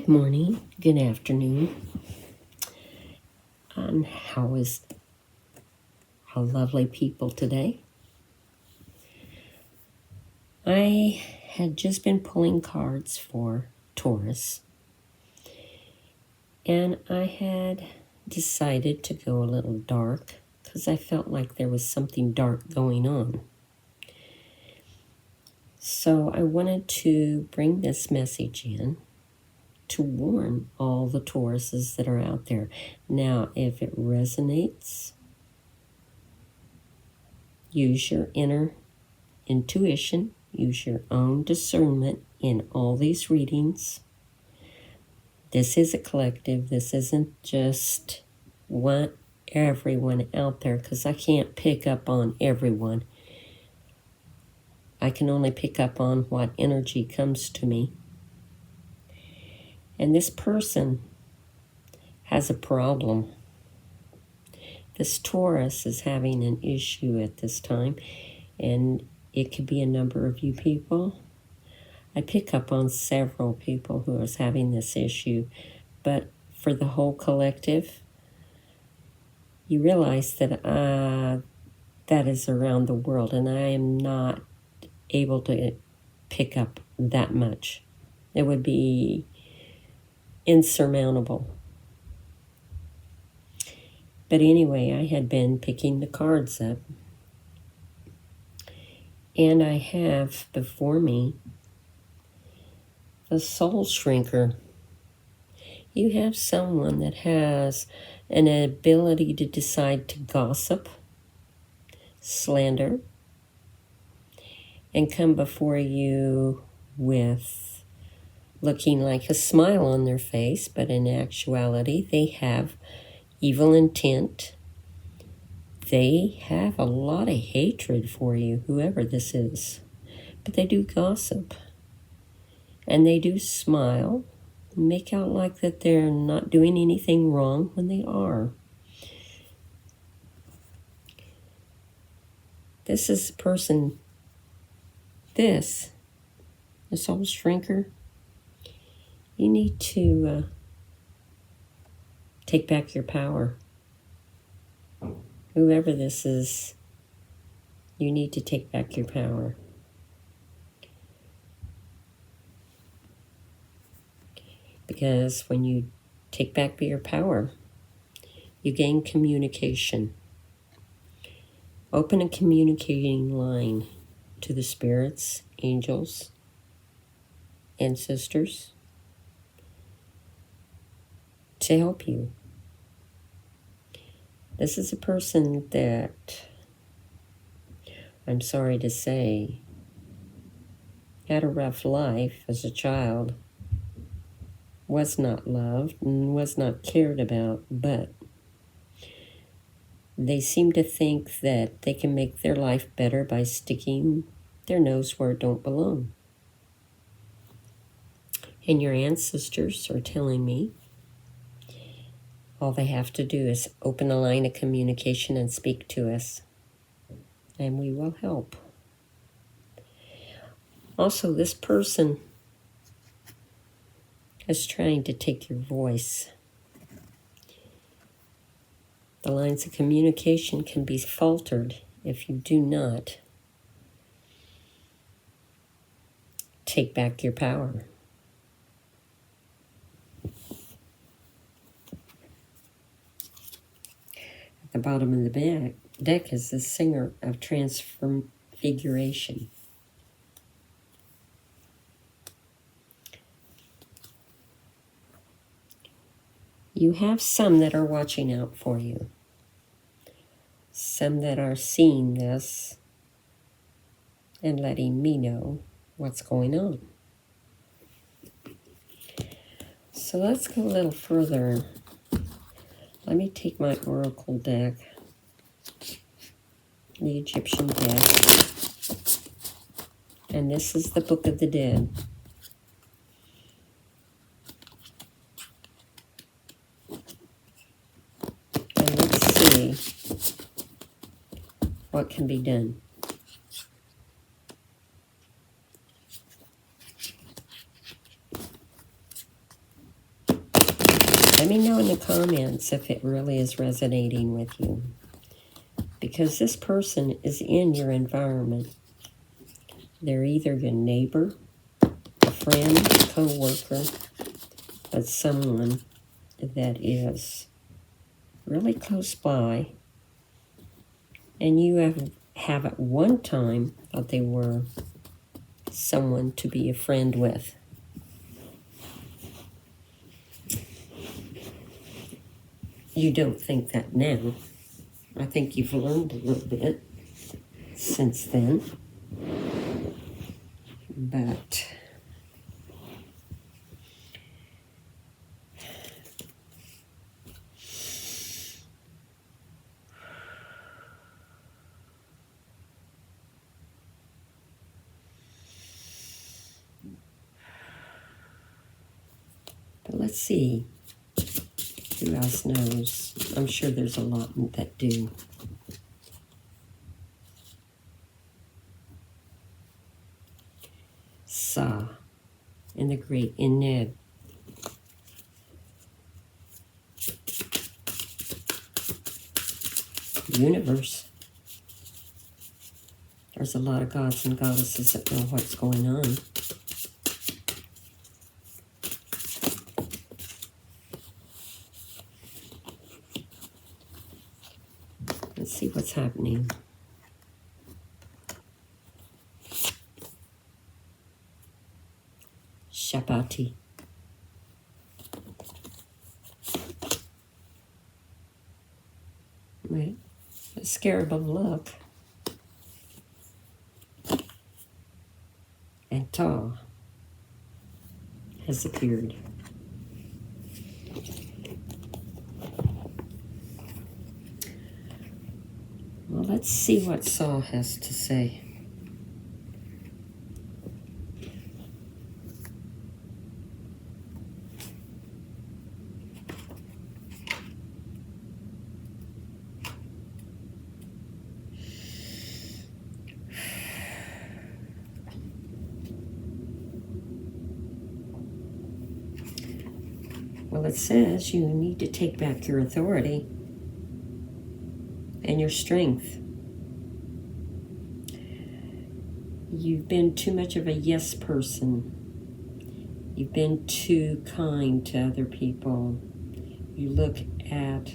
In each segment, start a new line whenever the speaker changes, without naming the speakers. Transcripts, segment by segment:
Good morning, good afternoon, and how lovely people today. I had just been pulling cards for Taurus, and I had decided to go a little dark because I felt like there was something dark going on. So I wanted to bring this message in to warn all the Tauruses that are out there. Now, if it resonates, use your inner intuition, use your own discernment in all these readings. This is a collective. This isn't just everyone out there, because I can't pick up on everyone. I can only pick up on what energy comes to me. And this person has a problem. This Taurus is having an issue at this time, and it could be a number of you people. I pick up on several people who is having this issue, but for the whole collective, you realize that that is around the world, and I am not able to pick up that much. It would be insurmountable. But anyway, I had been picking the cards up, and I have before me the Soul Shrinker. You have someone that has an ability to decide to gossip, slander, and come before you with looking like a smile on their face, but in actuality, they have evil intent. They have a lot of hatred for you, whoever this is. But they do gossip. And they do smile, make out like that they're not doing anything wrong when they are. This is a person, the Soul Shrinker, you need to take back your power. Whoever this is, you need to take back your power. Because when you take back your power, you gain communication. Open a communicating line to the spirits, angels, ancestors to help you. This is a person that, I'm sorry to say, had a rough life as a child, was not loved and was not cared about, but they seem to think that they can make their life better by sticking their nose where it don't belong. And your ancestors are telling me all they have to do is open a line of communication and speak to us, and we will help. Also, this person is trying to take your voice. The lines of communication can be faltered if you do not take back your power. At the bottom of the deck is the Singer of Transfiguration. You have some that are watching out for you. Some that are seeing this and letting me know what's going on. So let's go a little further. Let me take my Oracle deck, the Egyptian deck, and this is the Book of the Dead. And let's see what can be done. Let me know in the comments if it really is resonating with you. Because this person is in your environment. They're either your neighbor, a friend, a co-worker, but someone that is really close by. And you have at one time thought they were someone to be a friend with. You don't think that now. I think you've learned a little bit since then. But let's see who else knows. I'm sure there's a lot that do. Sa and the great Eneb. Universe. There's a lot of gods and goddesses that know what's going on. Let's see what's happening. Shabati. Right. A scarab of luck. And Ta has appeared. Well, let's see what Sa has to say. Well, it says you need to take back your authority and your strength. You've been too much of a yes person. You've been too kind to other people. You look at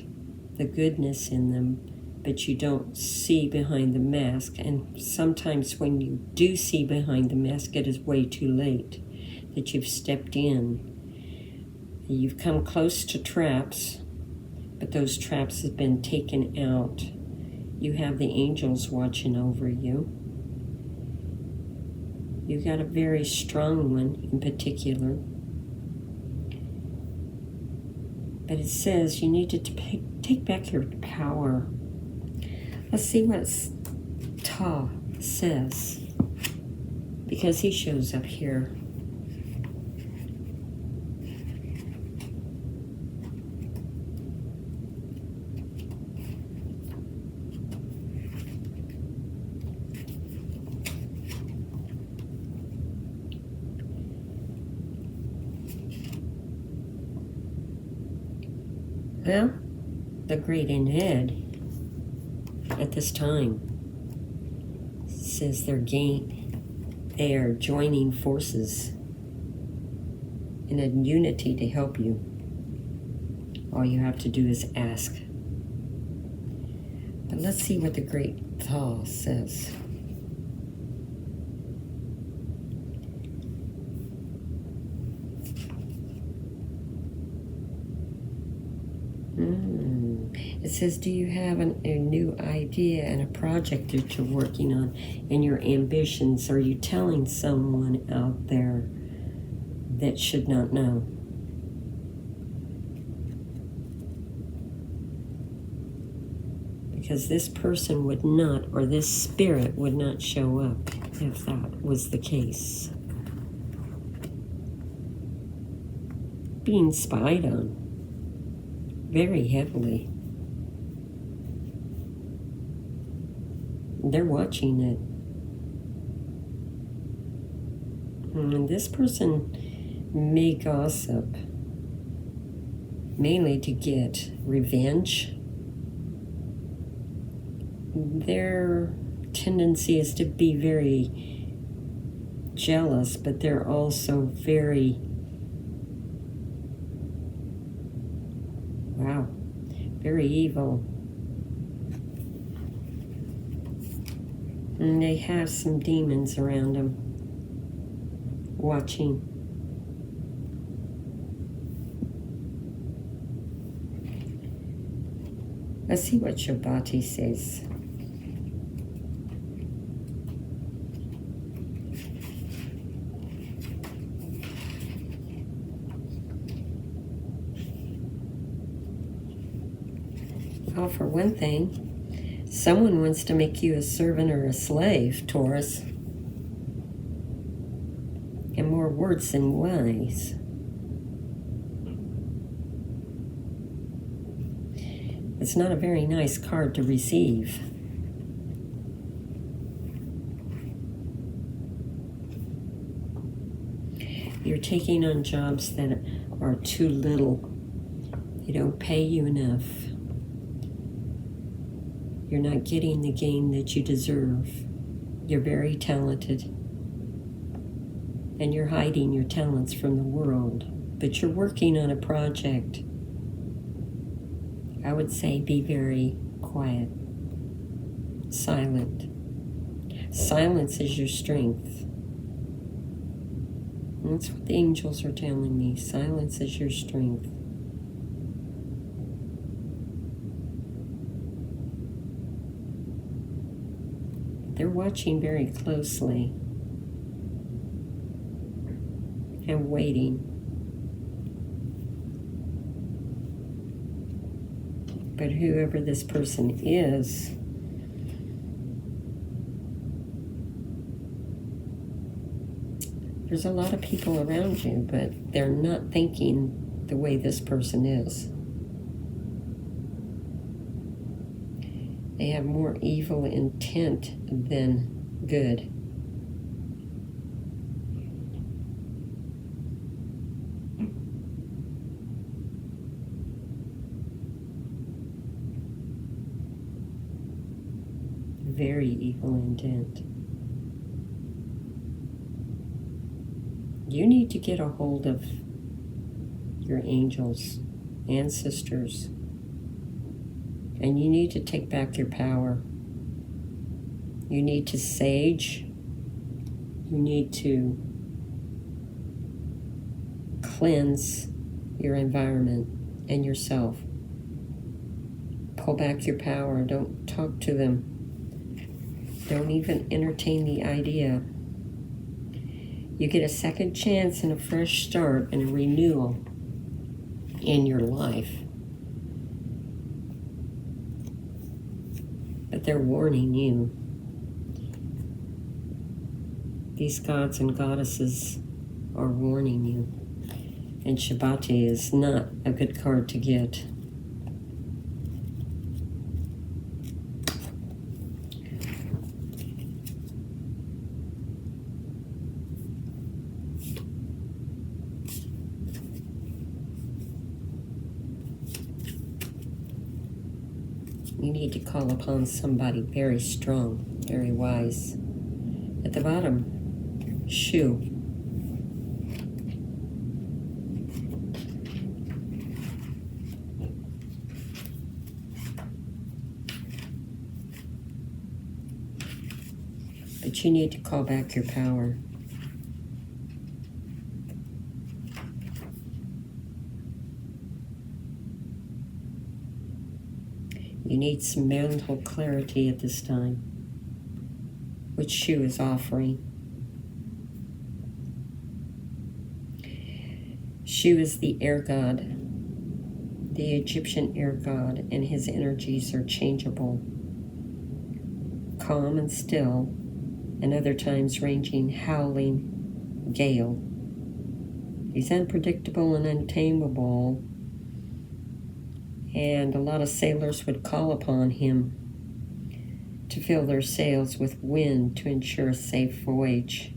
the goodness in them, but you don't see behind the mask. And sometimes when you do see behind the mask, it is way too late that you've stepped in. You've come close to traps, but those traps have been taken out. You have the angels watching over you. You got a very strong one in particular. But it says you need to take back your power. Let's see what Ta says, because he shows up here. Well, the great Ened at this time says they are joining forces in a unity to help you. All you have to do is ask. But let's see what the great Tha says. It says, do you have a new idea and a project that you're working on and your ambitions? Are you telling someone out there that should not know? Because this person would not, or this spirit would not show up if that was the case. Being spied on very heavily. They're watching it. And this person may gossip. mainly to get revenge. Their tendency is to be very jealous, but they're also very, very evil. And they have some demons around them watching. Let's see what Shabati says. Well, for one thing, someone wants to make you a servant or a slave, Taurus. And more words than wise. It's not a very nice card to receive. You're taking on jobs that are too little. They don't pay you enough. You're not getting the gain that you deserve. You're very talented. And you're hiding your talents from the world. But you're working on a project. I would say be very quiet. Silent. Silence is your strength. That's what the angels are telling me. Silence is your strength. They're watching very closely and waiting. But whoever this person is, there's a lot of people around you, but they're not thinking the way this person is. They have more evil intent than good. Very evil intent. You need to get a hold of your angels, ancestors, and you need to take back your power. You need to sage. You need to cleanse your environment and yourself. Pull back your power. Don't talk to them. Don't even entertain the idea. You get a second chance and a fresh start and a renewal in your life. But they're warning you. These gods and goddesses are warning you. And Shabati is not a good card to get. You need to call upon somebody very strong, very wise. At the bottom, Shu. But you need to call back your power. You need some mental clarity at this time, which Shu is offering. Shu is the air god, the Egyptian air god, and his energies are changeable, calm and still, and other times ranging howling gale. He's unpredictable and untamable, and a lot of sailors would call upon him to fill their sails with wind to ensure a safe voyage.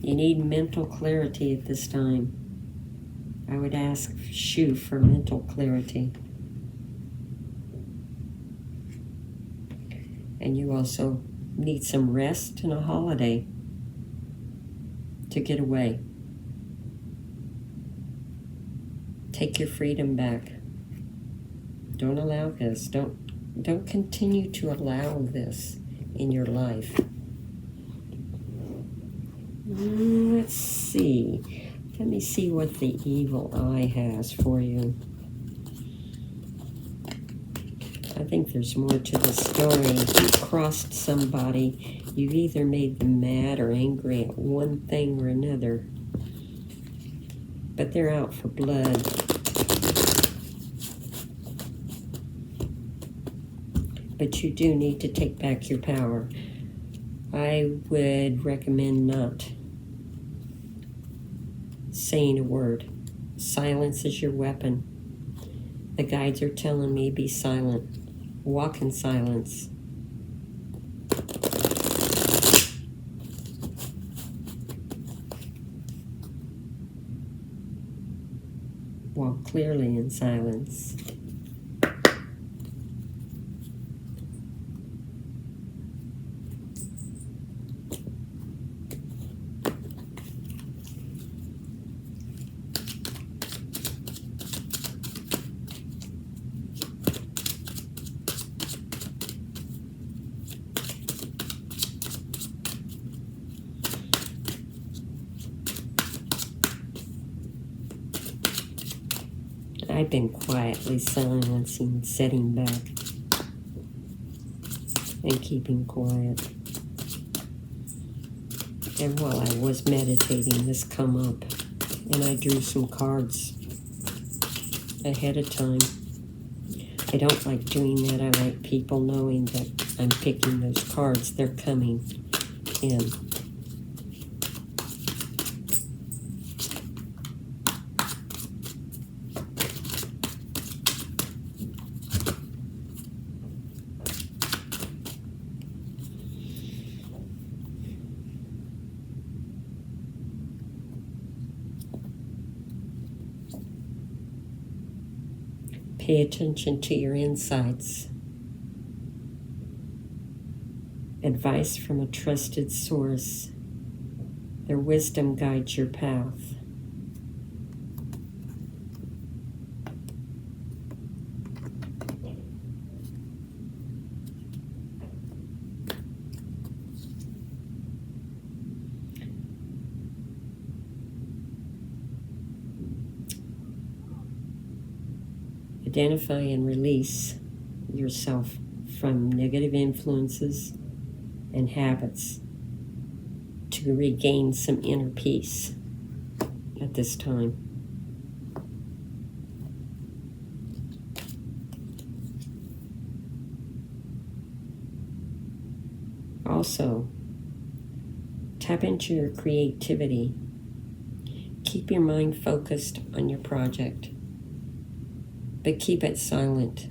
You need mental clarity at this time. I would ask Shu for mental clarity. And you also need some rest and a holiday to get away. Take your freedom back. Don't allow this. Don't continue to allow this in your life. Let's see. Let me see what the evil eye has for you. I think there's more to the story. You crossed somebody. You either made them mad or angry at one thing or another. But they're out for blood. But you do need to take back your power. I would recommend not saying a word. Silence is your weapon. The guides are telling me be silent. Walk in silence. Walk clearly in silence. I've been quietly silencing, setting back, and keeping quiet. And while I was meditating, this come up, and I drew some cards ahead of time. I don't like doing that. I like people knowing that I'm picking those cards. They're coming in. Pay attention to your insights. Advice from a trusted source. Their wisdom guides your path. Identify and release yourself from negative influences and habits to regain some inner peace at this time. Also, tap into your creativity. Keep your mind focused on your project, but keep it silent.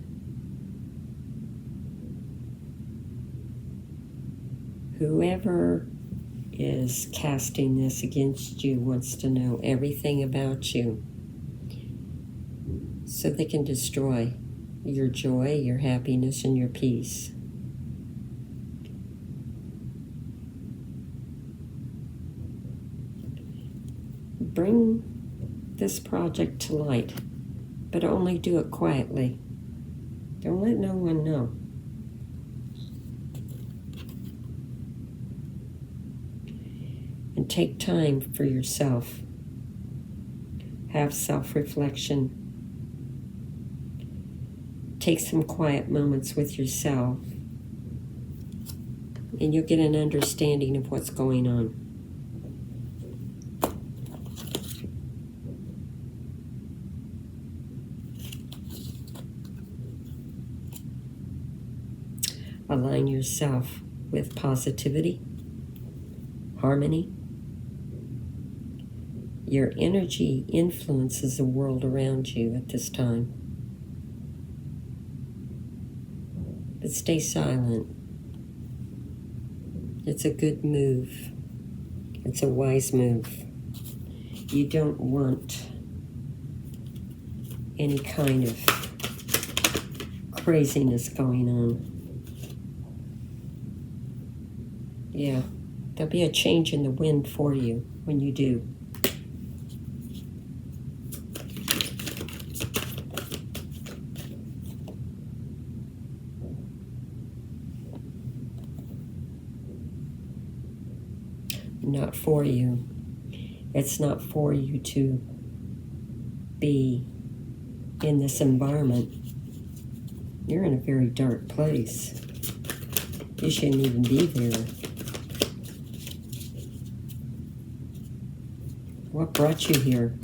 Whoever is casting this against you wants to know everything about you so they can destroy your joy, your happiness, and your peace. Bring this project to light, but only do it quietly. Don't let no one know. And take time for yourself. Have self-reflection. Take some quiet moments with yourself, and you'll get an understanding of what's going on. Align yourself with positivity, harmony. Your energy influences the world around you at this time. But stay silent. It's a good move. It's a wise move. You don't want any kind of craziness going on. Yeah, there'll be a change in the wind for you when you do. Not for you. It's not for you to be in this environment. You're in a very dark place. You shouldn't even be there. What brought you here?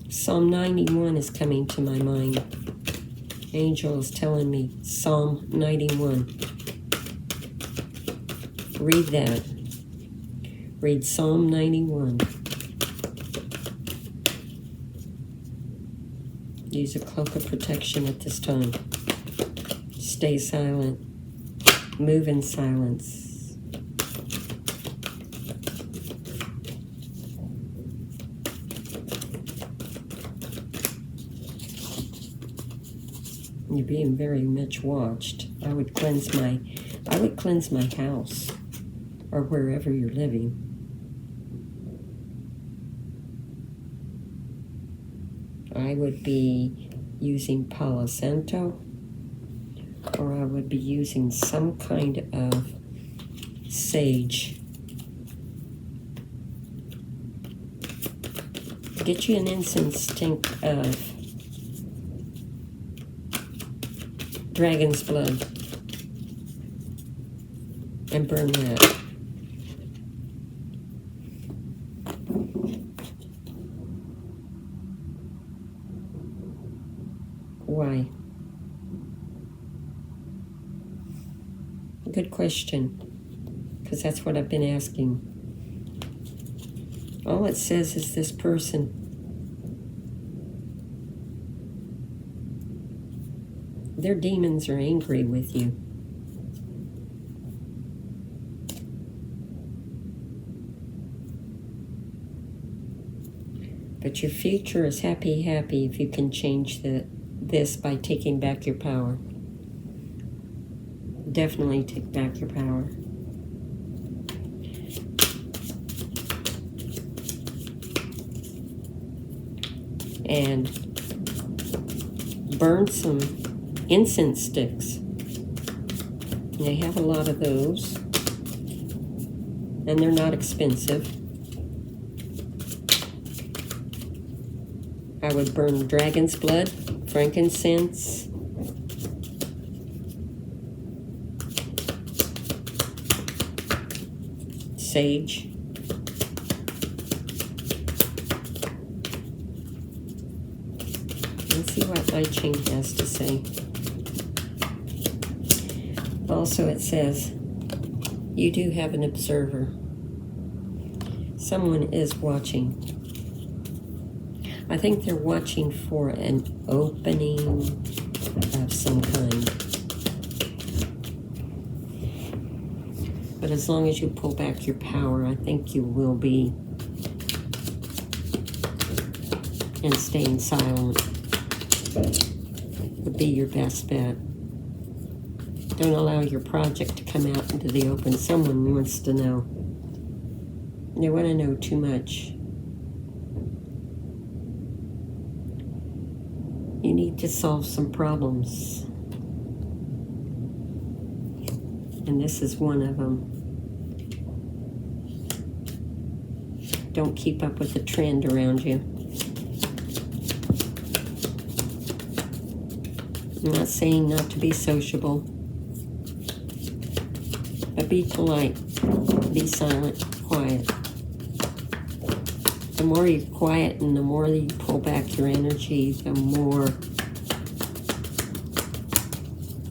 Psalm 91 is coming to my mind. Angel is telling me Psalm 91. Read that. Read Psalm 91. Use a cloak of protection at this time. Stay silent. Move in silence. You're being very much watched. I would cleanse my house or wherever you're living. I would be using Palo Santo, or I would be using some kind of sage. Get you an incense stick of dragon's blood and burn that. Why? Good question, because that's what I've been asking. All it says is this person, their demons are angry with you. But your future is happy if you can change this by taking back your power. Definitely take back your power. And burn some incense sticks. They have a lot of those, and they're not expensive. I would burn dragon's blood, frankincense, sage, and see what I Ching has to say. Also, it says, you do have an observer. Someone is watching. I think they're watching for an opening of some kind. But as long as you pull back your power, I think you will be. And staying silent would be your best bet. Don't allow your project to come out into the open. Someone wants to know. They want to know too much. You need to solve some problems. And this is one of them. Don't keep up with the trend around you. I'm not saying not to be sociable, but be polite, be silent, quiet. The more you're quiet and the more you pull back your energy, the more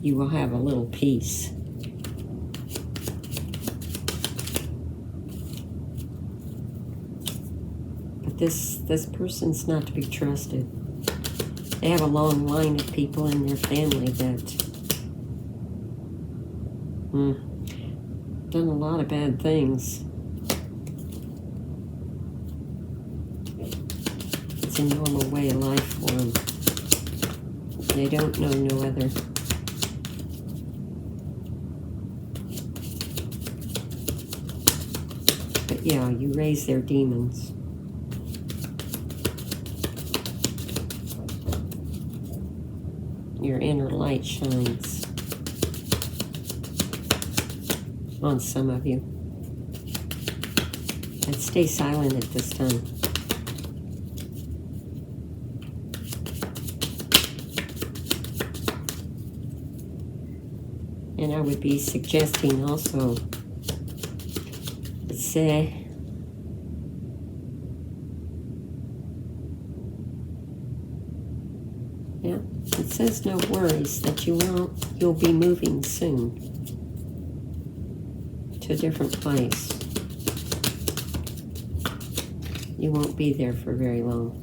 you will have a little peace. But this person's not to be trusted. They have a long line of people in their family that Done a lot of bad things. It's a normal way of life for them. They don't know no other. But yeah, you raise their demons. Your inner light shines on some of you. And stay silent at this time. And I would be suggesting also, say, yeah, it says no worries that you'll be moving soon to a different place. You won't be there for very long.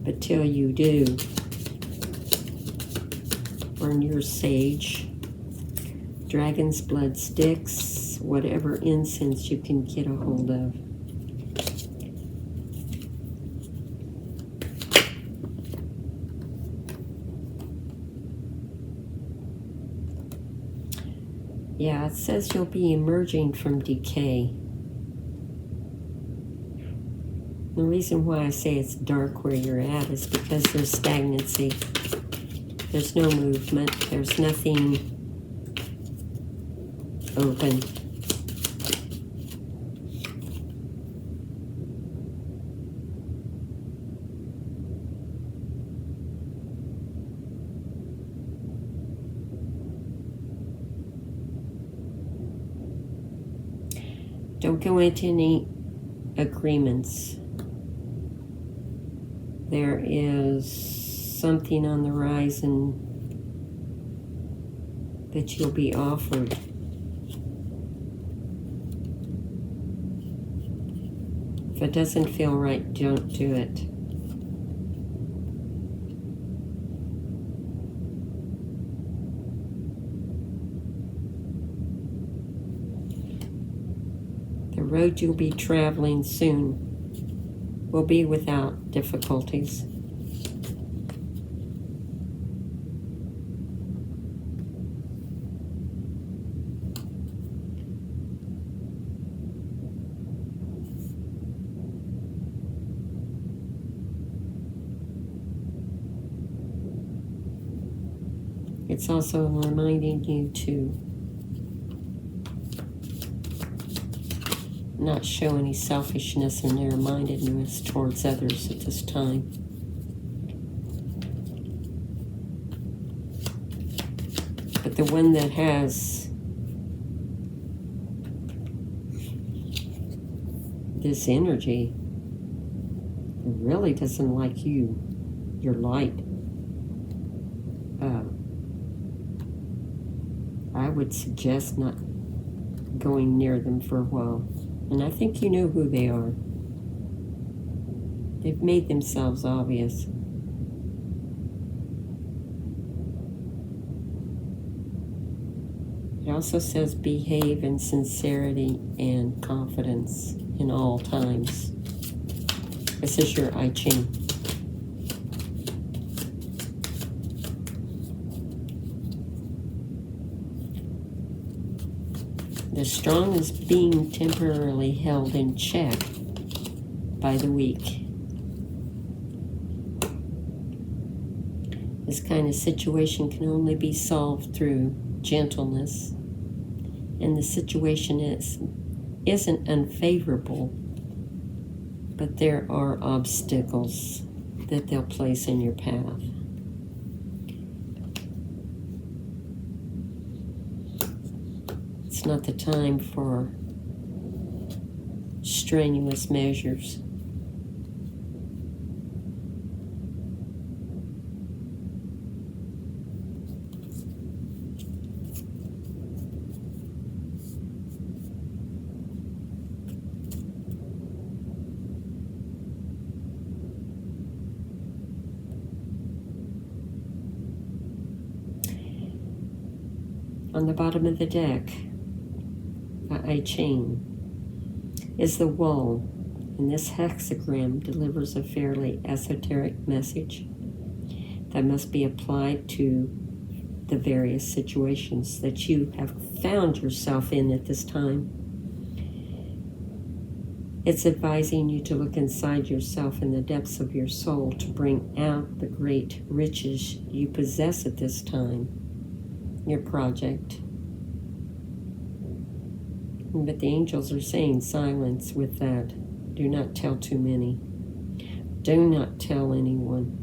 But till you do, burn your sage, dragon's blood sticks, whatever incense you can get a hold of. Yeah, it says you'll be emerging from decay. The reason why I say it's dark where you're at is because there's stagnancy. There's no movement. There's nothing open. Don't go into any agreements. There is something on the horizon that you'll be offered. If it doesn't feel right, don't do it. The road you'll be traveling soon will be without difficulties. It's also reminding you to not show any selfishness and narrow-mindedness towards others at this time. But the one that has this energy really doesn't like you, your light. I would suggest not going near them for a while. And I think you know who they are. They've made themselves obvious. It also says behave in sincerity and confidence in all times. This is your I Ching. The strong is being temporarily held in check by the weak. This kind of situation can only be solved through gentleness, and the situation isn't unfavorable, but there are obstacles that they'll place in your path. It's not the time for strenuous measures. On the bottom of the deck, I chain, is the wall, and this hexagram delivers a fairly esoteric message that must be applied to the various situations that you have found yourself in at this time. It's advising you to look inside yourself in the depths of your soul to bring out the great riches you possess at this time, your project. But the angels are saying silence with that. Do not tell too many. Do not tell anyone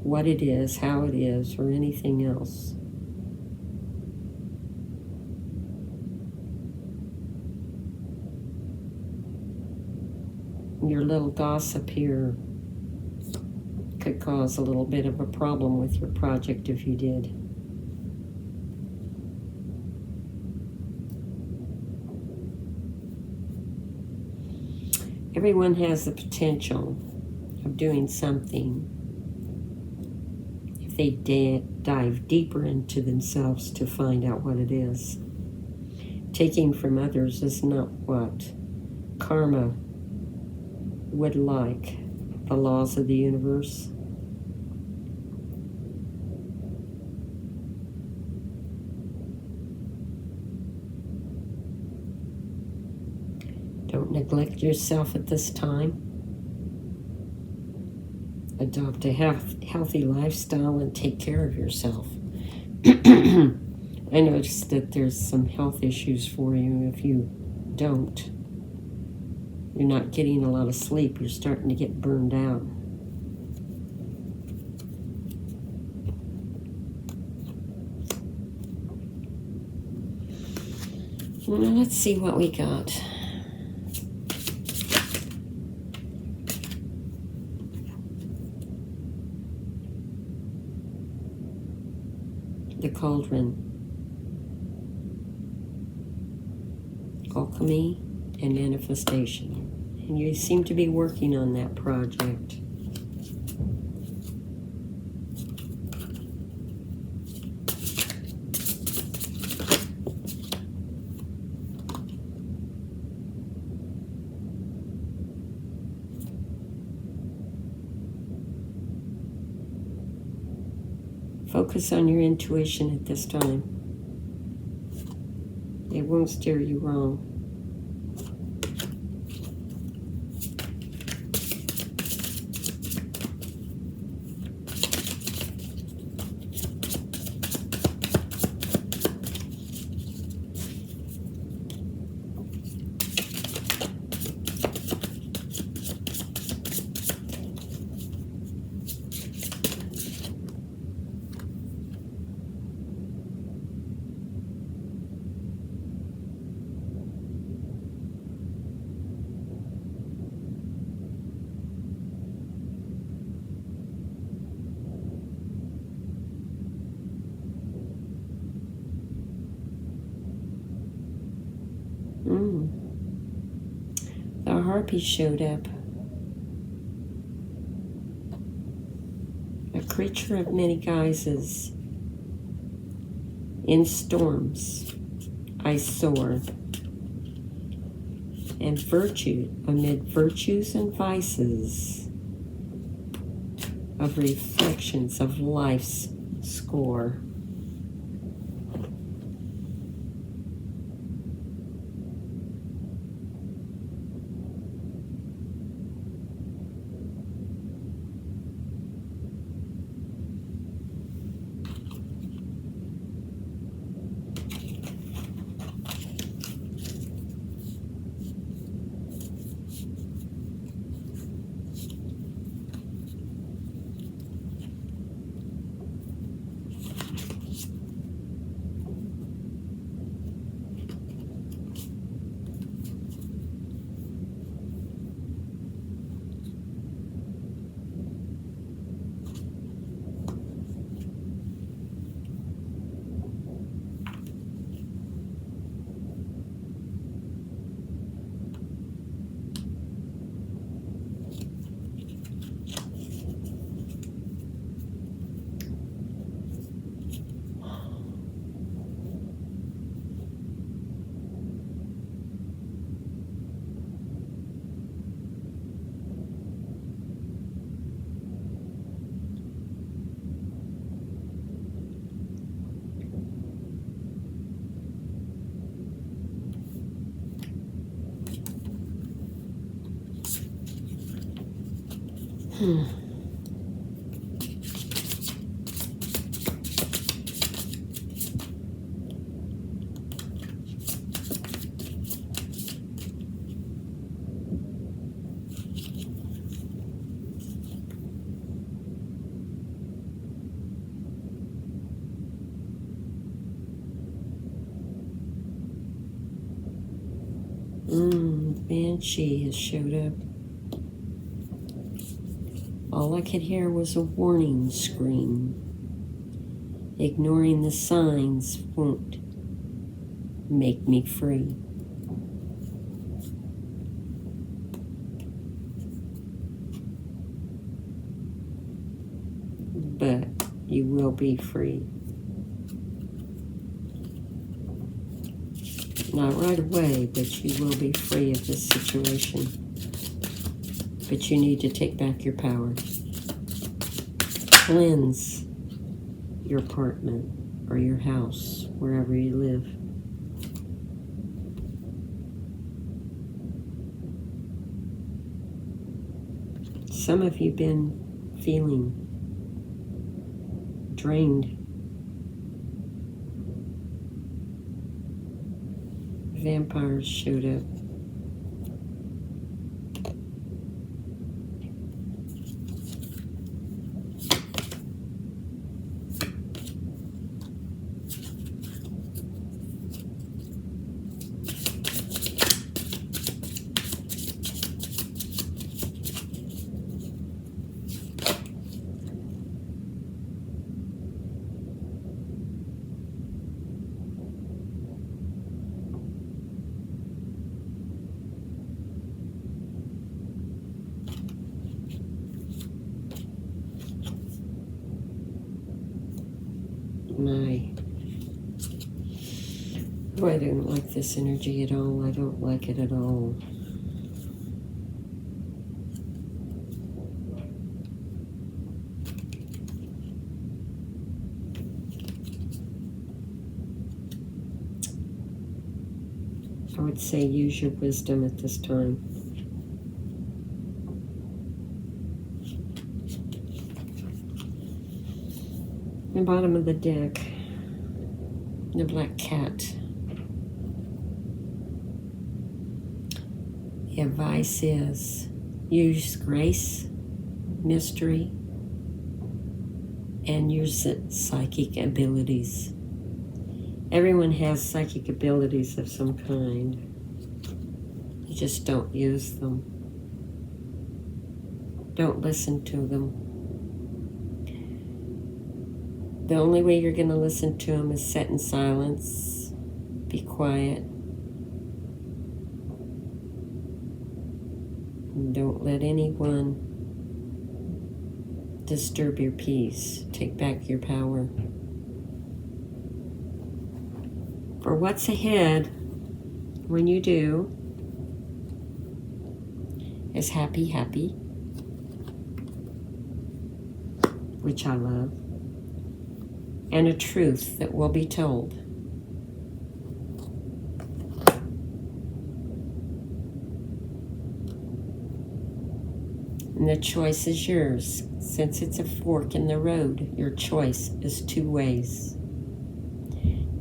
what it is, how it is, or anything else. Your little gossip here could cause a little bit of a problem with your project if you did. Everyone has the potential of doing something if they dive deeper into themselves to find out what it is. Taking from others is not what karma would like, the laws of the universe. Don't neglect yourself at this time. Adopt a healthy lifestyle and take care of yourself. I noticed that there's some health issues for you if you don't. You're not getting a lot of sleep. You're starting to get burned out. Now let's see what we got. The cauldron. Alchemy and manifestation. And you seem to be working on that project. Focus on your intuition at this time. It won't steer you wrong. The harpy showed up. A creature of many guises. In storms I soar, and virtue amid virtues and vices, of reflections of life's score. Banshee has showed up. All I could hear was a warning scream. Ignoring the signs won't make me free. But you will be free. Not right away, but you will be free of this situation. But you need to take back your power. Cleanse your apartment or your house, wherever you live. Some of you have been feeling drained. Vampires showed up. I don't like this energy at all. I don't like it at all. I would say use your wisdom at this time. The bottom of the deck, the black cat. The advice is use grace, mystery, and use psychic abilities. Everyone has psychic abilities of some kind. You just don't use them. Don't listen to them. The only way you're going to listen to them is sit in silence, be quiet. Don't let anyone disturb your peace. Take back your power. For what's ahead, when you do, is happy, which I love, and a truth that will be told. And the choice is yours. Since it's a fork in the road, your choice is two ways.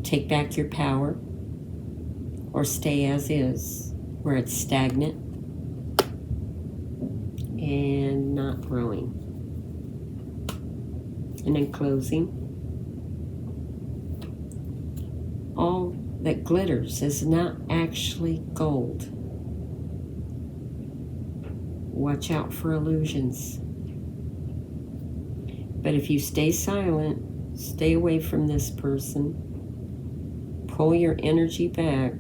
Take back your power, or stay as is, where it's stagnant and not growing. And in closing, all that glitters is not actually gold. Watch out for illusions. But if you stay silent, stay away from this person, pull your energy back,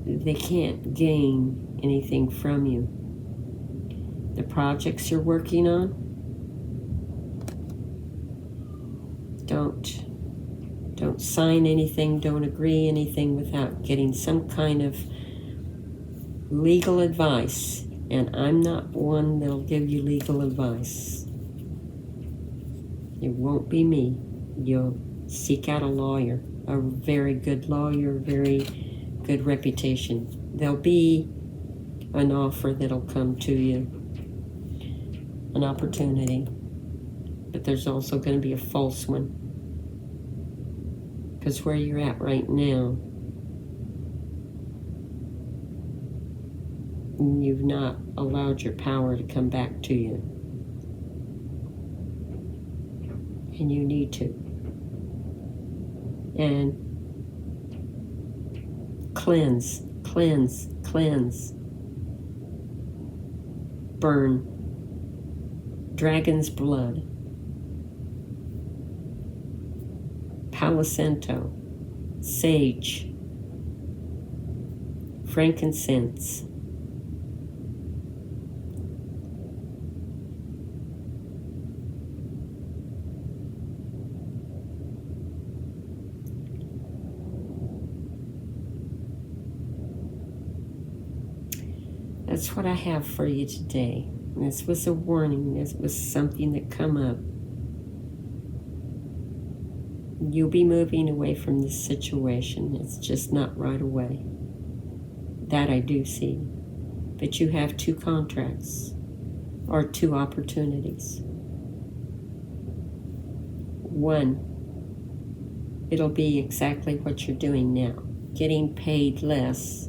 they can't gain anything from you. The projects you're working on, don't sign anything, don't agree anything without getting some kind of legal advice. And I'm not one that'll give you legal advice. It won't be me. You'll seek out a lawyer, a very good lawyer, very good reputation. There'll be an offer that'll come to you, an opportunity. But there's also going to be a false one. Because where you're at right now, you've not allowed your power to come back to you. And you need to. And cleanse, cleanse, cleanse. Burn. Dragon's blood. Palo Santo. Sage. Frankincense. That's what I have for you today. This was a warning. This was something that come up. You'll be moving away from this situation. It's just not right away. That I do see. But you have 2 contracts or 2 opportunities. One, it'll be exactly what you're doing now. Getting paid less,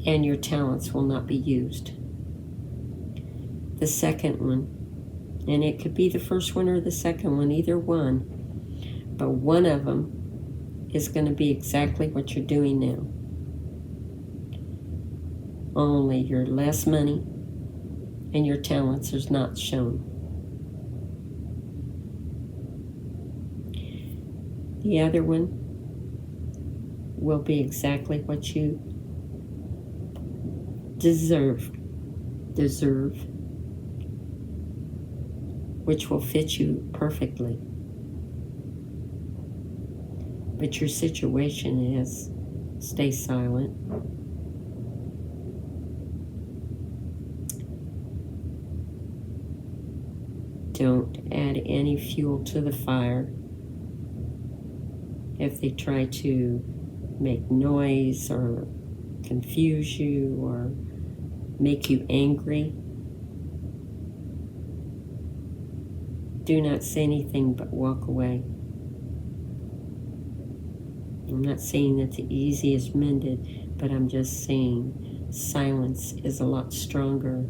and your talents will not be used. The second one, and it could be the first one or the second one, either one, but one of them is going to be exactly what you're doing now. Only your less money and your talents is not shown. The other one will be exactly what you deserve, which will fit you perfectly. But your situation is, stay silent. Don't add any fuel to the fire. If they try to make noise or confuse you or make you angry, do not say anything but walk away. I'm not saying that the easy is mended, but I'm just saying silence is a lot stronger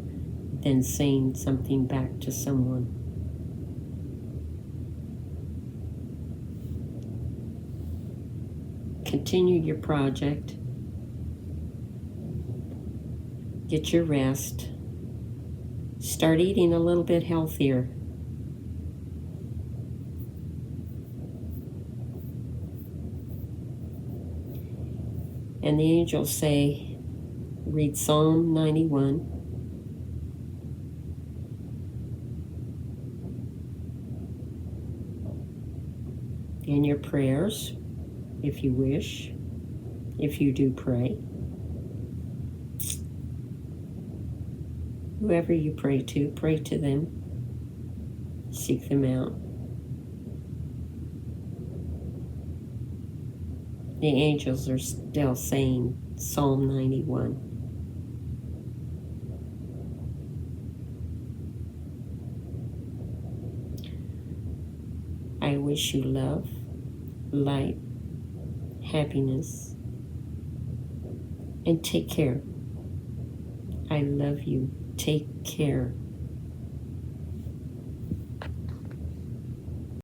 than saying something back to someone. Continue your project. Get your rest. Start eating a little bit healthier. And the angels say, read Psalm 91. In your prayers, if you wish, if you do pray. Whoever you pray to them. Seek them out. The angels are still saying Psalm 91. I wish you love, light, happiness, and take care. I love you. Take care.